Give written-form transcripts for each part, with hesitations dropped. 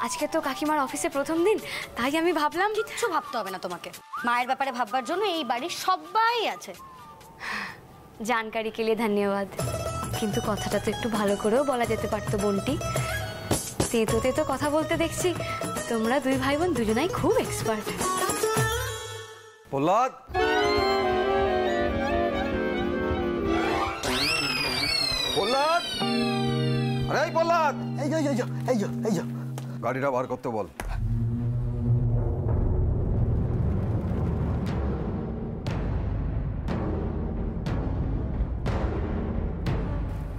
আজকে তো কাকিমার অফিসে প্রথম দিন, তাই আমি ভাবলাম। কিচ্ছু ভাবতে হবে না তোমাকে, মায়ের ব্যাপারে ভাববার জন্য এই বাড়ির সবাই আছে। জানকারি के लिए ধন্যবাদ, কিন্তু কথাটা তো একটু ভালো করেও বলা যেতে পারতো বন্টি। তেতো তেতো কথা বলতে দেখছি, তোমরা দুই ভাই বোন দুজনাই খুব এক্সপার্ট। প্রহ্লাদ, প্রহ্লাদ, আরে প্রহ্লাদ, এই যো গাড়িটা বার করতে বল।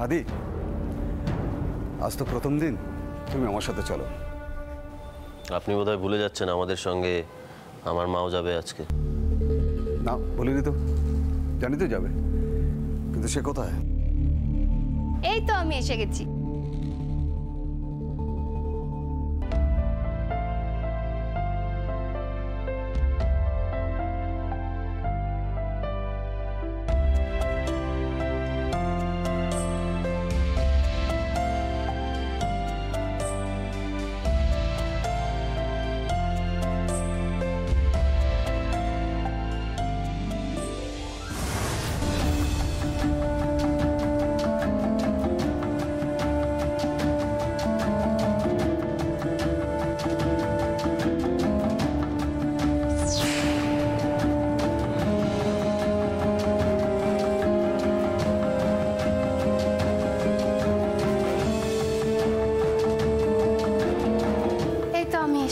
আদি, আজ তো প্রথম দিন, তুমি আমার সাথে চলো। আপনি বোধহয় ভুলে যাচ্ছেন আমাদের সঙ্গে আমার মাও যাবে আজকে। না, বলিনি তো, জানি তো যাবে, কিন্তু সে কোথায়? এই তো আমি এসে গেছি।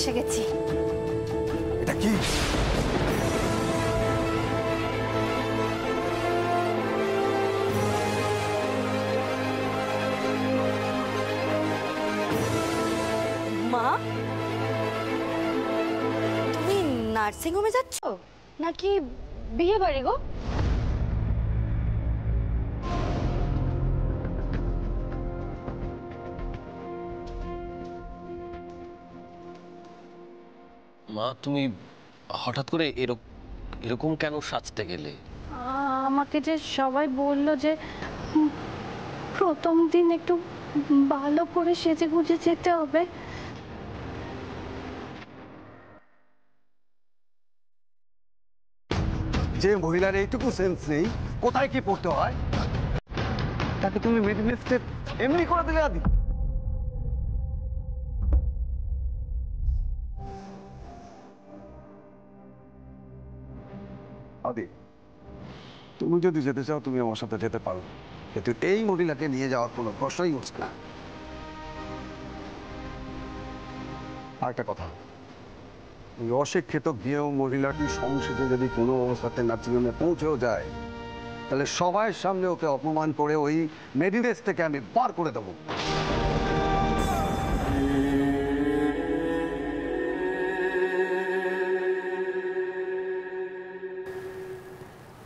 এসে গেছি। এটা কি? মা, তুমি নার্সিং হোমে যাচ্ছ নাকি বিয়ে বাড়ি গো? মা, তুমি হঠাৎ করে এরকম কেন সাজতে গেলে? আমাকে যে সবাই বলল যে প্রথম দিন একটু ভালো করে সেজে গুজে যেতে হবে। যে মহিলার এইটুকু সেন্স নেই কোথায় কি পড়তে হয়, তাকে তুমি মেডিকেল এমনি করে দিলে। আদি, আদি, তুমি যদি যেতে চাও তুমি আমার সাথে যেতে পারো, কিন্তু এই মহিলাকে নিয়ে যাওয়ার কোনো প্রশ্নই উঠছে না। আরেকটা কথা, ওই অশিক্ষিত গেও মহিলাটি সংসদে যদি কোনো অবস্থাতে নার্সিংহোমে পৌঁছেও যায়, তাহলে সবাই সামনে ওকে অপমান করে ওই মেডিকেল থেকে আমি বার করে দেবো।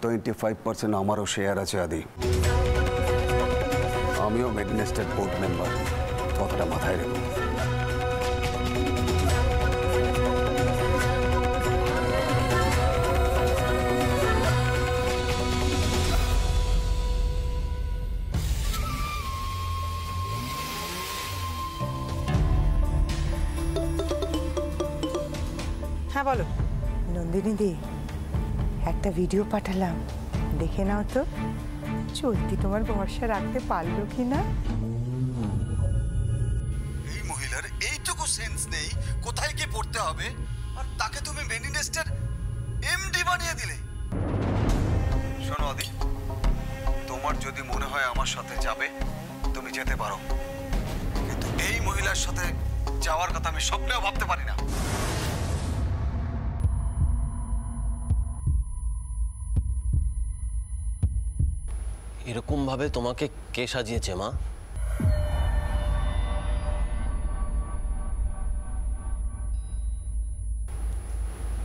25% আমারও শেয়ার আছে আদি, আমিও মেডনেস্টের বোর্ড মেম্বার, কথাটা মাথায় রেখো। হ্যাঁ বলো। নন্দিনী দি, একটা ভিডিও পাঠালাম, দেখে নাও তো। চৈতি তোমার ভরসা রাখতে পারলো কি না। এই মহিলার এইটুকু সেন্স নেই কোথায় কি পড়তে হবে, আর তাকে তুমি মেডিনেস্টের এমডি বানিয়ে দিলে। শোনো আদি, তোমার যদি মনে হয় আমার সাথে যাবে তুমি যেতে পারো, কিন্তু এই মহিলার সাথে যাওয়ার কথা আমি স্বপ্নেও ভাবতে পারি না। এরকম ভাবে তোমাকে কে সাজিয়েছে মা?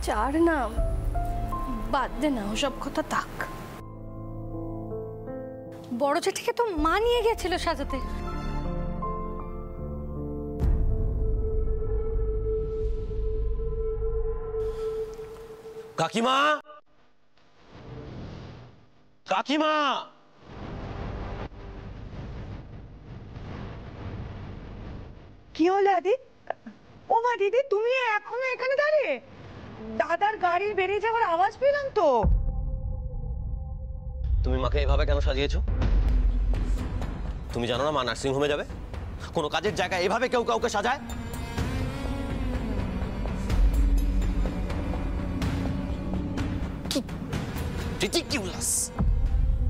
চার না, বাদ দে না, ওসব কথা থাক। বড় জেঠিকে তো মা নিয়ে গেছিল সাজাতে। কাকিমা, কাকিমা, কি হলো আদি? দিদি, তুমি এখনো এখানে দাঁড়িয়ে? দাদার গাড়ির বেরিয়ে যাওয়ার আওয়াজ পেলাম তো। তুমি মাকে এভাবে কেন সাজিয়েছো? তুমি জানো না মা নার্সিং হোমে যাবে? কোনো কাজের জায়গায় এভাবে কেউ কাউকে সাজায়?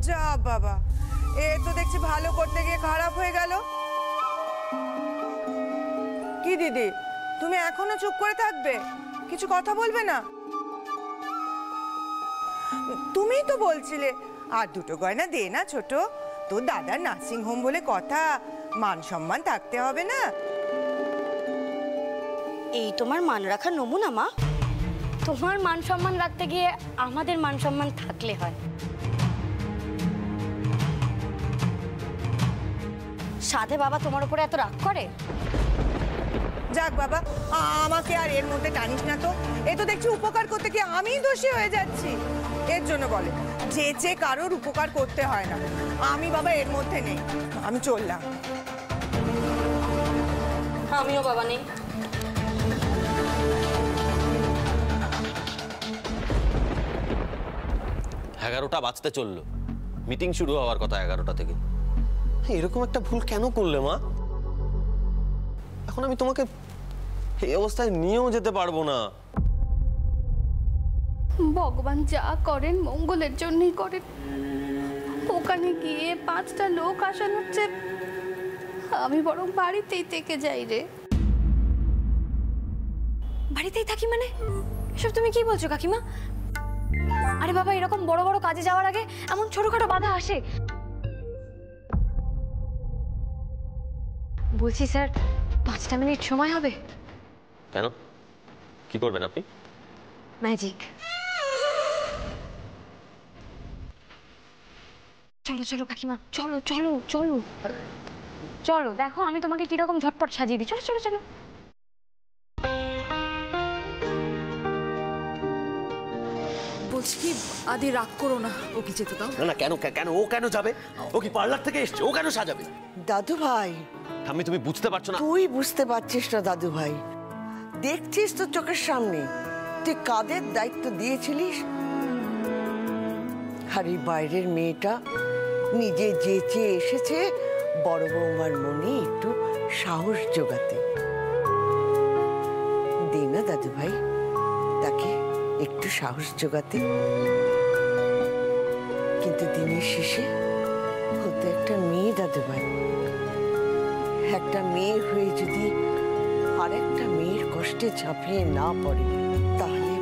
যা বাবা, এ তো দেখছি ভালো করতে গিয়ে খারাপ হয়ে গেল। কি দিদি, তুমি এখনো চুপ করে থাকবে? কিছু কথা বলবে না? তুমিই তো বলছিলে আর দুটো গয়না দে না ছোট, তোর দাদার নার্সিং হোম বলে কথা, মান সম্মান থাকতে হবে না? এই তোমার মান রাখার নমুনা মা? তোমার মান সম্মান রাখতে গিয়ে আমাদের মান সম্মান থাকলে হয়। সাধে বাবা তোমার উপরে এত রাগ করে? যাক বাবা, আমাকে আর এর মধ্যে টানিস না তো। এ তো দেখছি উপকার করতে গিয়ে আমিই দোষী হয়ে যাচ্ছি। এর জন্য বলে যে কারোর উপকার করতে হয় না। আমি বাবা এর মধ্যে নেই, আমি চললাম। আমিও বাবা নেই। এগারোটা বাজতে চললো, মিটিং শুরু হওয়ার কথা 11টা থেকে। এরকম একটা ভুল কেন করলে মা? এখন আমি তোমাকে এই অবস্থায় নিয়েও যেতে পারবো না। ভগবান যা করেন মঙ্গলের জন্যই করেন। ওখানে গিয়ে 5টা লোক আসানোর চেয়ে আমি বরং বাড়িতেই থেকে যাই রে। বাড়িতেই থাকি মানে? এসব তুমি কি বলছো কাকিমা? আরে বাবা, এরকম বড় বড় কাজে যাওয়ার আগে এমন ছোটখাটো বাধা আসে। বলছি স্যার, 5টা মিনিট সময় হবে? কেন, কি করবেন আপনি? ম্যাজিক। চলো চলো কাকিমা, চলো চলো চলো চলো, দেখো আমি তোমাকে কিরকম ঝটপট সাজিয়ে দিই। চলো চলো চলো। বলছি কি, আদি রাগ করো না, ওকে যেতে দাও। না না, কেন কেন ও কেন যাবে? ও কি পার্লার থেকে এসছে, ও কেন সাজাবে? দাদু ভাই, আমি তুমি বুঝতে পারছো না? তুই বুঝতে পারছিস না দাদু ভাই? দেখছিস তো চোখের সামনে, তুই কাদের দায়িত্ব দিয়েছিলিস। আর এই বাইরের মেয়েটা নিজে যেচে এসেছে বড় বৌমার মনে একটু সাহস জোগাতে। দে না দাদু ভাই তাকে একটু সাহস জোগাতে। কিন্তু দিনের শেষে ও তো একটা মেয়ে দাদু ভাই। একটা মেয়ে হয়ে যদি আরেকটা মেয়ের কষ্টে ঝাঁপিয়ে না পড়ে, তাহলে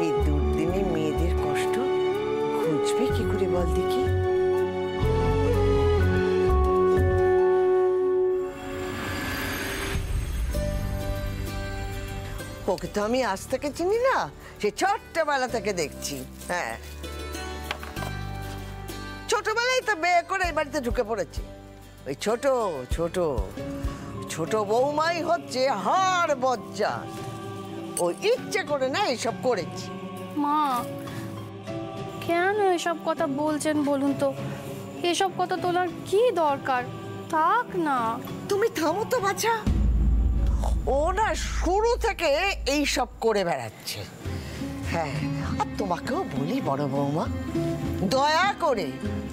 এই দুর্দিনে মেয়েদের কষ্ট ঘুচবে কি করে বল দেখি? ওকে তো আমি আজ থেকে চিনি না, সে ছোট্টবেলা থেকে দেখছি। হ্যাঁ, ছোটবেলায় তো বিয়ে করে এই বাড়িতে ঢুকে পড়েছে। ওই ছোট ছোট ছোট বৌমাই হচ্ছে হাড় বজ্জা। ও ইচ্ছে করে না এসব করেছে। মা, কেন এসব কথা বলছেন বলুন তো? এসব কথা তোলার কি দরকার? থাক না। তুমি থামো তো বাছা। ও না শুরু থেকে এই সব করে বেড়াচ্ছে। হ্যাঁ, আর তোমাকেও বলি বড় বৌমা, দয়া করে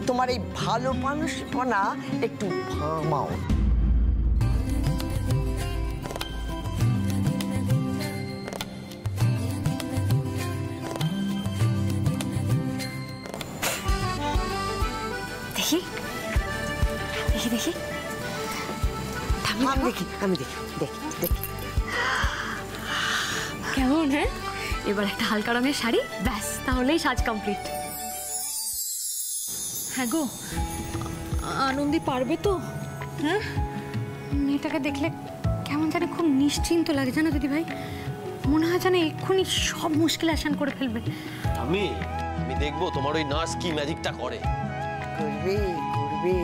তোমার এই ভালো মানুষপনা একটু থামাও। দেখি দেখি দেখি আমি দেখি, আমি দেখি, দেখি দেখি। কেমন? হ্যাঁ, এবার একটা হালকা রঙের শাড়ি, ব্যাস তাহলেই সাজ কমপ্লিট। হ্যাঁ গো, আনন্দি পারবে তো? হ্যাঁ, মেয়েটাকে দেখলে কেমন জানি খুব নিশ্চিন্ত লাগে জানো দিদি ভাই। মনে হয় যেন এক্ষুনি সব মুশকিল আসান করে ফেলবে। আমি দেখবো তোমার ওই নার্স কি ম্যাজিকটা করে। করবে করবে।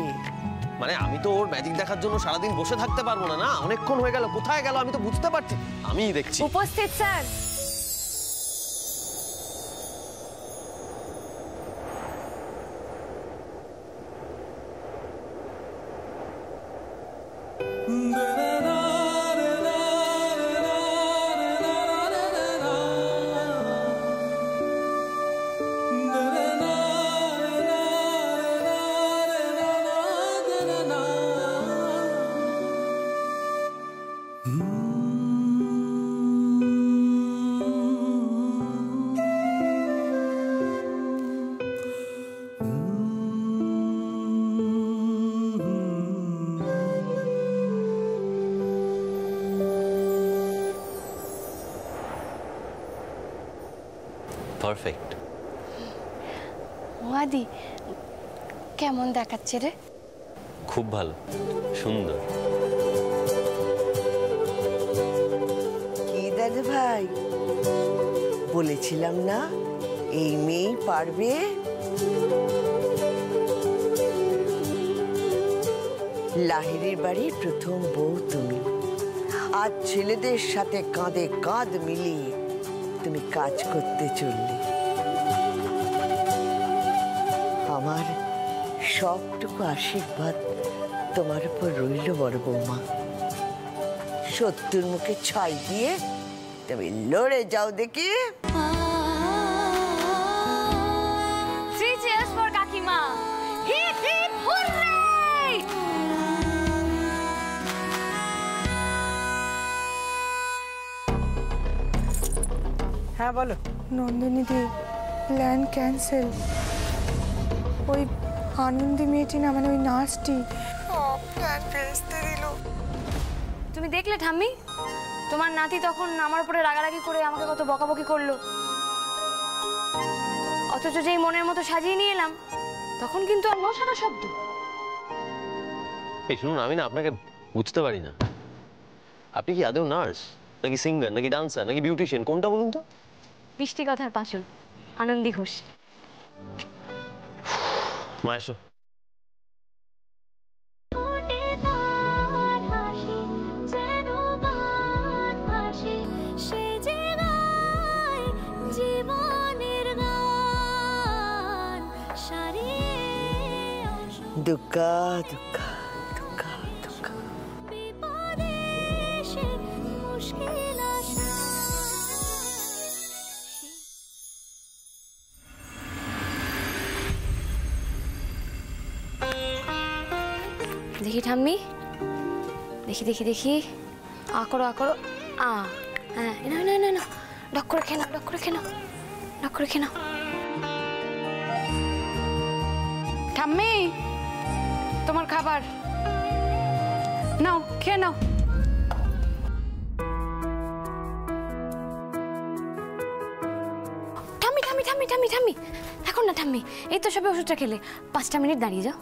মানে আমি তো ওর ম্যাজিক দেখার জন্য সারাদিন বসে থাকতে পারবো না। না, অনেকক্ষণ হয়ে গেল, কোথায় গেল আমি তো বুঝতে পারছি। আমিই দেখছি। উপস্থিত স্যার। পারফেক্ট। আদি কেমন দেখাচ্ছে রে? খুব ভালো, সুন্দর। কি দাদু ভাই, বলেছিলাম না এই মেয়েই পারবে। লাহিড়ির বাড়ির প্রথম বউ তুমি, আজ ছেলেদের সাথে কাঁধে কাঁধ মিলিয়ে তুমি কাজ করতে চললে। আমার সবটুকু আশীর্বাদ তোমার উপর রইল বড় বৌমা। শত্রুর মুখে ছাই দিয়ে তুমি লড়ে যাও দেখি। Three cheers for কাকিমা। Hip hip hurray! হ্যাঁ বলো। Nandini di, plan cancel. ওই আনন্দি মেয়েটি না, মানে ওই নার্সটি প্ল্যান ভেস্তে দিল। তুমি দেখলে ঠাম্মি, তোমার নাতি তখন আমার উপরে রাগারাগি করে আমাকে কত বকাবকি করলো, অথচ যেই মনের মতো সাজিয়ে নিয়ে এলাম তখন কিন্তু আর মশানো শব্দ। এই শুনুন, আমি না আপনাকে বুঝতে পারি না। আপনি কি আদৌ নার্স নাকি সিঙ্গার নাকি ডান্সার নাকি বিউটিশিয়ান, কোনটা বলুন তো? বৃষ্টি কথার পাঁচল, আনন্দী ঘোষ। মা এসো। দুঃখা দুঃখা দুঃখা দুঃখা। দেখি ঠাম্মি, দেখি দেখি দেখি, আ করো আ করো, আ। হ্যাঁ, না না না না, ডক করে খেয়ে নাও, ডক করে খেয়ে নাও, ডক করে খেয়ে নাও। ঠাম্মি, তোমার খাবার নাও, খেয়ে নাও। ঠাম্মি ঠাম্মি ঠাম্মি ঠাম্মি ঠাম্মি, এখন না ঠাম্মি, এই তো সবে ওষুধটা খেলে, 5টা মিনিট দাঁড়িয়ে যাও।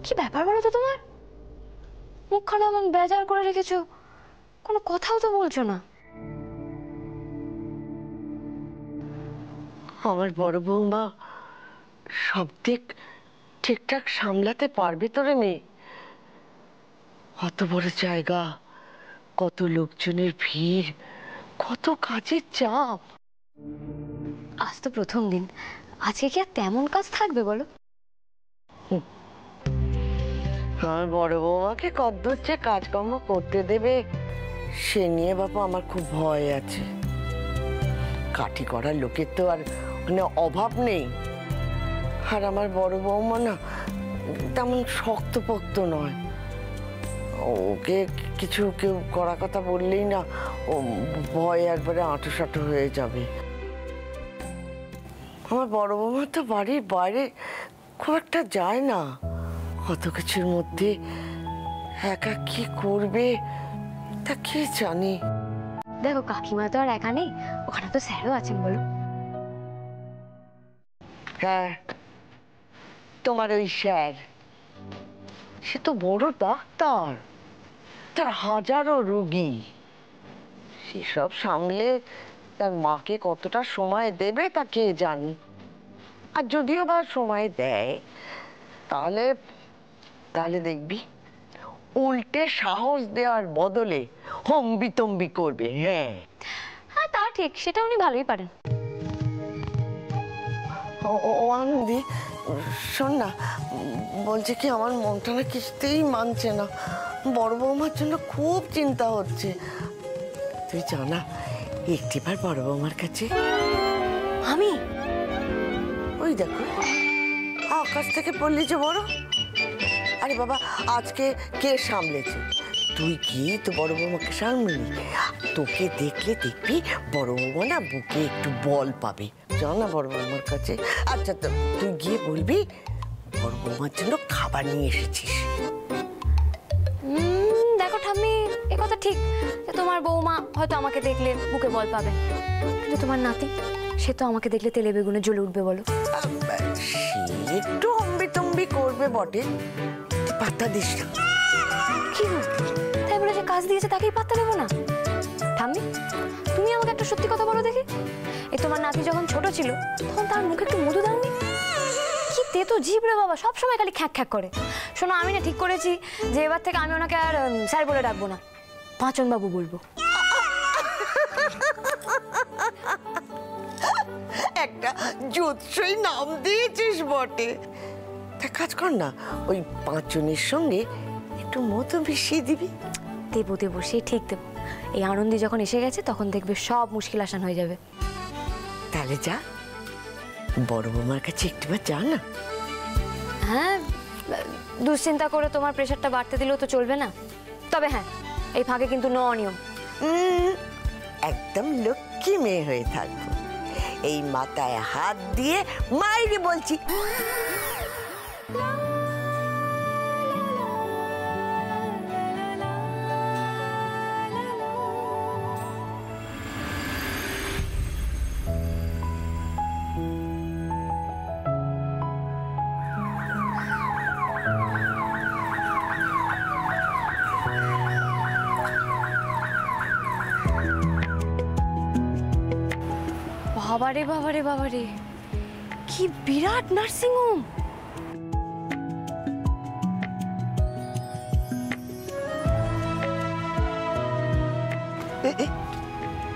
কি ব্যাপার বলো তো তোমার? মুখখানা এমন বেজার করে রেখেছো, কোনো কথাও তো বলছো না। আমার বড় বৌমা সব দিক ঠিকঠাক সামলাতে পারবে তো রে মেয়ে? কত বড় জায়গা, কত লোকজনের ভিড়, কত কাজের চাপ। আজ তো প্রথম দিন, আজকে কি আর তেমন কাজ থাকবে বলো? আমার বড় বৌমাকে কদ্দূর যে কাজকর্ম করতে দেবে সে নিয়ে বাবা আমার খুব ভয় আছে। কাঠি করার লোকের তো আর মানে অভাব নেই। আর আমার বড় বৌমা না তেমন শক্তপোক্ত নয়। ওকে কিছু কেউ করা কথা বললেই না ও ভয় একবারে আঁটো সাঁটো হয়ে যাবে। আমার বড় বৌমা তো বাড়ির বাইরে খুব একটা যায় না। কত কিছুর মধ্যে একা কি করবে তা কে জানি। দেখো কাকিমা তো আর একা নেই, ওখানে তো স্যারও আছেন বলো। হ্যাঁ, তোমার ওই স্যার, সে তো বড় ডাক্তার, তার হাজারো রোগী, সেসব সামলে তার মাকে কতটা সময় দেবে তা কে জানি। আর যদিও বা সময় দেয় তাহলে তাহলে দেখবি উল্টে সাহস দেওয়ার বদলে হম্বিতম্বি করবে। হ্যাঁ হ্যাঁ, তা ঠিক, সেটা উনি ভালোই পারেন। ও আনন্দি, শোন না, বলছে কি আমার মনটা না কিছুতেই মানছে না। বড় বৌমার জন্য খুব চিন্তা হচ্ছে। তুই জানা একটিবার বড় বৌমার কাছে। আমি ওই দেখো আকাশ থেকে পড়লি যে বড়। আরে বাবা, আজকে কে সামলেছে? তুই কি তো বড় বৌমাকে সামলি? তোকে দেখলে দেখবি বড় বৌমা না বুকে একটু বল পাবে। জানা বড় বৌমার কাছে। আচ্ছা, তুই গিয়ে বলবি বড় বৌমার জন্য খাবার নিয়ে এসেছিস। দেখো ঠাম্মি, এ কথা ঠিক যে তোমার বৌমা হয়তো আমাকে দেখলে বুকে বল পাবে, কিন্তু তোমার নাতি সে তো আমাকে দেখলে তেলে বেগুনে জ্বলে উঠবে বলো। সে একটু অম্বিতম্বি করবে বটে, তুই পাত্তা দিস না। কি গো, তাই বলে যে কাজ দিয়েছে তাকেই পাত্তা দেবো না? ঠাম্মি, তুমি আমাকে একটা সত্যি কথা বলো দেখি, এই তোমার নাতি যখন ছোট ছিল তখন তার মুখে একটু মধু দাওনি? কি তেতো জিভ রে বাবা, সবসময় খালি খ্যাক খ্যাক করে। শোনো, আমি না ঠিক করেছি যে এবার থেকে আমি ওনাকে আর স্যার বলে ডাকবো না, পাঁচন বাবু বলবো। একটা জোৎসই নাম দিয়েছিস বটে। তা কাজ কর না, ওই পাঁচজনের সঙ্গে একটু মতো মিশিয়ে দিবি। দেবো দেবো, সে ঠিক দেবো। এই আনন্দি যখন এসে গেছে তখন দেখবে সব মুশকিল আসান হয়ে যাবে। তাহলে যা, বড় বৌমার কাছে একটুবার যা না। হ্যাঁ, দুশ্চিন্তা করে তোমার প্রেশারটা বাড়তে দিলেও তো চলবে না। তবে হ্যাঁ, এই ফাঁকে কিন্তু নো অনিয়ম। একদম লক্ষ্মী মেয়ে হয়ে থাকবো। এই মাথায় হাত দিয়ে মাইরি বলছি। বাবারে বাবারে বাবারে, কি বিরাট নার্সিং হোম!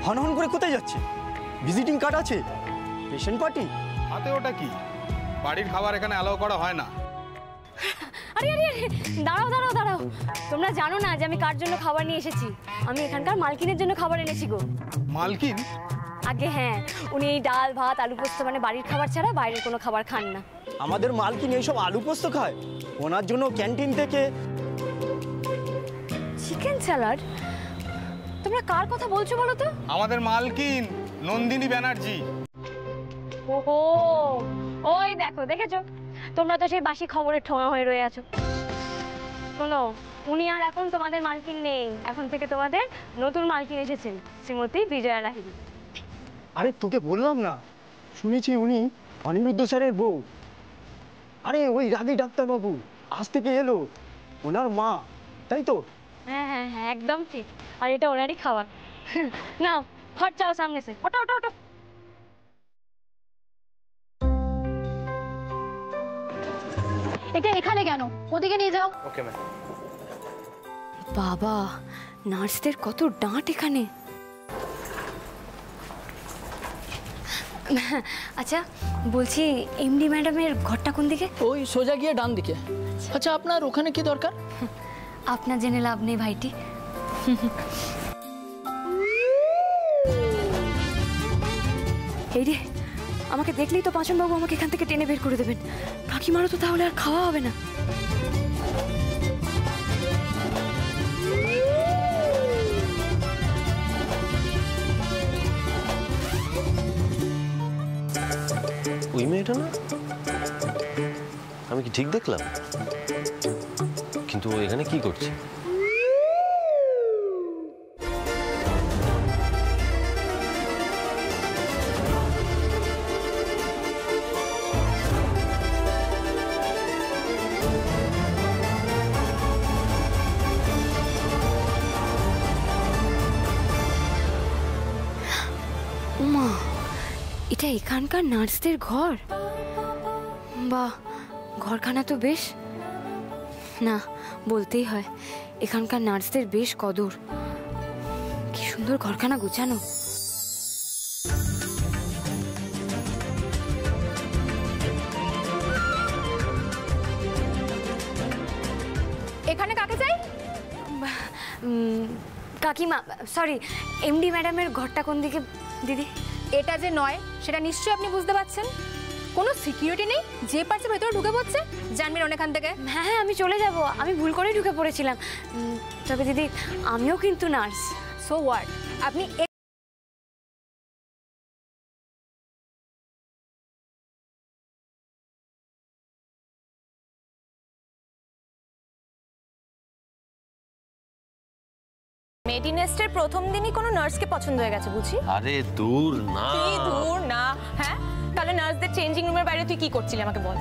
হনহন করে কোথায় যাচ্ছে? ভিজিটিং কার্ড আছে? Patient party? হাতে ওটা কি? বাড়ির খাবার এখানে অ্যালাউ করা হয় না। আরে আরে আরে, দাঁড়াও দাঁড়াও দাঁড়াও, তোমরা জানো না যে আমি কার জন্য খাবার নিয়ে এসেছি? আমি এখানকার মালকিনের জন্য খাবার এনেছি গো। মালকিন? আগে হ্যাঁ, উনি এই ডাল ভাত আলু পোস্ত মানে বাড়ির খাবার ছাড়া বাইরের কোনো খাবার খান না। আমাদের মালকিন এইসব আলু পোস্ত খায়? ওনার জন্য ক্যান্টিন থেকে চিকেন স্যালাড? তোমরা কার কথা বলছো বলো তো? আমাদের মালকিন নন্দিনী ব্যানার্জি। ওহো, ওই দেখো, দেখেছো? তোমরা তো সেই বাসি খবরের ঠোঙা হয়ে রয়ে আছো। শোনো, উনি আর এখন তোমাদের মালকিন নেই, এখন থেকে তোমাদের নতুন মালকিন এসেছেন, শ্রীমতী বিজয়া লাহিড়ী। আরে তোকে বললাম না, শুনেছি উনি অনিরুদ্ধ স্যারের বউ। আরে ওই রাগী ডাক্তারবাবু আজ থেকে এলো, ওনার মা, তাই তো? হ্যাঁ হ্যাঁ হ্যাঁ, একদম ঠিক। আর এটা ওনারই খাবার। না, হট যাও সামনে সে, ওটা ওটা ওটা। এটা এখানে কেন? ওদিকে নিয়ে যাও। Okay ma'am. বাবা, নার্সদের কত ডাঁট এখানে। আচ্ছা বলছি, এমডি ম্যাডামের ঘরটা কোন দিকে? ওই সোজা গিয়ে ডান দিকে। আচ্ছা, আপনার ওখানে কি দরকার? আপনার জেনে লাভ নেই ভাইটি। এই রে, আমাকে দেখলেই তো পাঁচন বাবু আমাকে এখান থেকে টেনে বের করে দেবেন। কাকিমারও তো তাহলে আর খাওয়া হবে না। ওই মেয়েটা না? আমি কি ঠিক দেখলাম? কিন্তু ও এখানে কি করছে? উমা, এটা এখানকার নার্সদের ঘর? বাহ, ঘরখানা তো বেশ। না, বলতেই হয় এখানকার নার্সদের বেশ কদর। কি সুন্দর ঘরখানা গোছানো। এখানে কাকে চাই? কাকিমা, সরি, এমডি ম্যাডামের ঘরটা কোন দিকে দিদি? এটা যে নয় সেটা নিশ্চয়ই আপনি বুঝতে পারছেন। কোনো সিকিউরিটি নেই, যে পারছে ভেতরে ঢুকে পড়ছে। জানবেন এখান থেকে। হ্যাঁ হ্যাঁ, আমি চলে যাব, আমি ভুল করেই ঢুকে পড়েছিলাম। তবে দিদি, আমিও কিন্তু নার্স। সো হোয়াট, আপনি মেডিনেস্টের প্রথম দিনই কোনো নার্সকে পছন্দ হয়ে গেছে বুঝি? আরে দূর না। কি দূর না? হ্যাঁ, তাহলে নার্সদের চেঞ্জিং রুমের বাইরে তুই কি করছিলি আমাকে বল।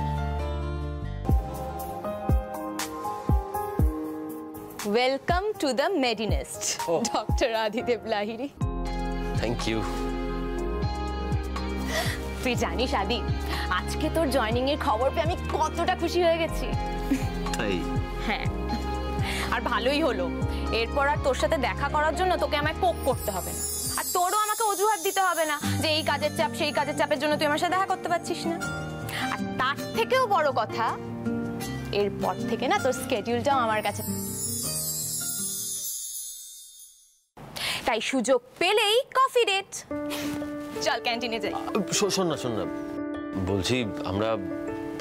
Welcome to the Medinest, doctor Adidev Lahiri. Thank you. তুই জানিস আদি, আজকে তোর জয়েনিং এর খবর পেয়ে আমি কতটা খুশি হয়ে গেছি। তাই? হ্যাঁ, আর ভালোই হলো। এরপর আর তোর সাথে দেখা করার জন্য তোকে আমায় পোক করতে হবে না, আর তোরও আমাকে অজুহাত দিতে হবে না যে এই কাজের চাপ সেই কাজের চাপের জন্য তুই আমার সাথে দেখা করতে পারছিস না। আর তার থেকেও বড় কথা, এরপর থেকে না তোর স্কেডিউলটাও আমার কাছে, তাই সুযোগ পেলেই কফি ডেট। চল ক্যান্টিনে যাই। শোন না, বলছি আমরা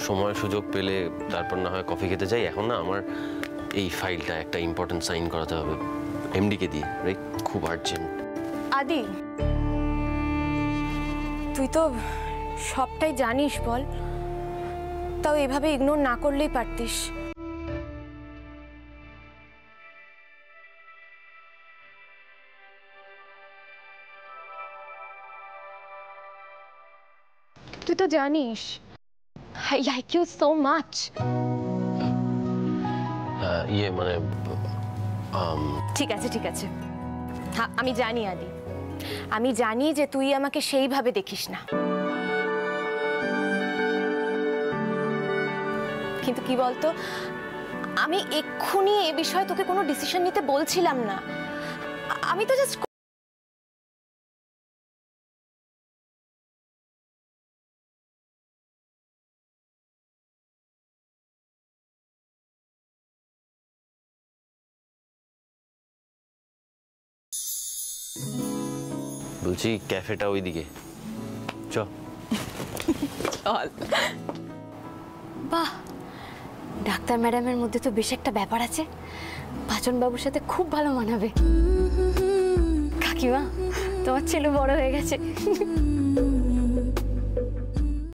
সময় সুযোগ পেলে তারপর না হয় কফি খেতে যাই। এখন না আমার এই ফাইলটা একটা ইম্পর্টেন্ট সাইন করাতে হবে এমডিকে দিয়ে, রাইট? খুব আর্জেন্ট। আদি, তুই তো সবটাই জানিস বল, তাও এভাবে ইগনোর না করলেই পারতিস। তুই তো জানিস I like you so much. মানে ঠিক আছে, হ্যাঁ আমি জানি আদি, আমি জানি যে তুই আমাকে সেইভাবে দেখিস না, কিন্তু কি বলতো, আমি এক্ষুনি এ বিষয়ে তোকে কোনো ডিসিশন নিতে বলছিলাম না। আমি তো জাস্ট বলছি ক্যাফেটা ওইদিকে, চল। বাহ, ডাক্তার ম্যাডামের মধ্যে তো বেশ একটা ব্যাপার আছে, পাচন বাবুর সাথে খুব ভালো মানাবে। কাকিমা, তোমার ছেলে বড় হয়ে গেছে।